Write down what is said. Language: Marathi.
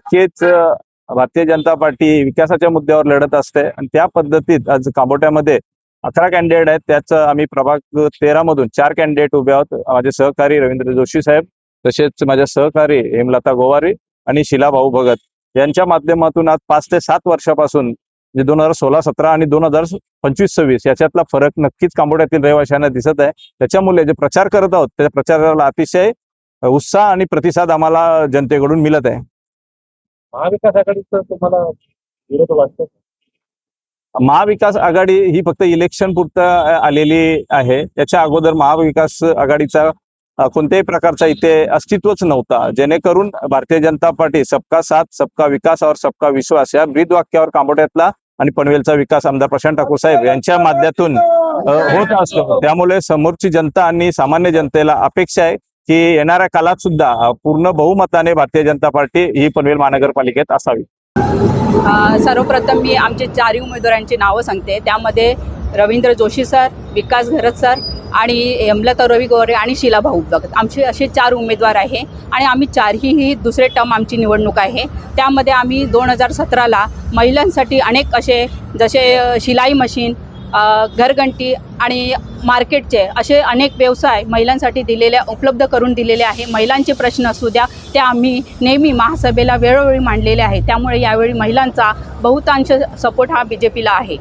नक्कीच भारतीय जनता पार्टी विकासाच्या मुद्द्यावर लढत असते आणि त्या पद्धतीत आज कांबोट्यामध्ये 11 कॅन्डिडेट आहेत. त्याच आम्ही प्रभाग 13 मधून 4 कॅन्डिडेट उभे आहोत. माझे सहकारी रवींद्र जोशी साहेब, तसेच माझ्या सहकारी हेमलता गोवारी आणि शिला भाऊ भगत यांच्या माध्यमातून आज 5 ते 7 वर्षापासून म्हणजे 2016-17 आणि 2025-26 याच्यातला फरक नक्कीच कांबोट्यातील रहिवाशांना दिसत आहे. त्याच्यामुळे जे प्रचार करत आहोत त्या प्रचाराला अतिशय उत्साह आणि प्रतिसाद आम्हाला जनतेकडून मिळत आहे. महाविकास आघाडीचं तुम्हाला विरोध वाटतो? महाविकास आघाडी ही फक्त इलेक्शन पुरतं आलेली आहे. त्याच्या अगोदर महाविकास आघाडीचा कोणत्याही प्रकारचा इथे अस्तित्वच नव्हता. जेणेकरून भारतीय जनता पार्टी सबका साथ सबका विकास और सबका विश्वास या ब्रीद वाक्यावर कांबोट्यातला आणि पनवेलचा विकास आमदार प्रशांत ठाकूर साहेब यांच्या माध्यमातून होत असतो. त्यामुळे समोरची जनता आणि सामान्य जनतेला अपेक्षा आहे की येणाऱ्या काळात सुद्धा पूर्ण बहुमताने भारतीय जनता पार्टी ही पनवेल महानगरपालिकेत असावी. सर्वप्रथम मी आमचे 4 उमेदवारांची नावं सांगते. त्यामध्ये रवींद्र जोशी सर, विकास घरत सर आणि हेमलता रवी गोरे आणि शिला भाऊ भगत आमचे असे 4 उमेदवार आहे आणि आम्ही 4ही ही दुसरे टर्म आमची निवडणूक आहे. त्यामध्ये आम्ही 2017ला महिलांसाठी अनेक असे जसे शिलाई मशीन, घरघंटी आणि मार्केटचे असे अनेक व्यवसाय महिलांसाठी उपलब्ध करून दिलेले आहे. महिलांचे प्रश्न असू द्या ते आम्ही नेहमी महासभेला वेळोवेळी मांडलेले आहे. त्यामुळे यावेळी महिलांचा बहुतांश सपोर्ट हा BJPला आहे.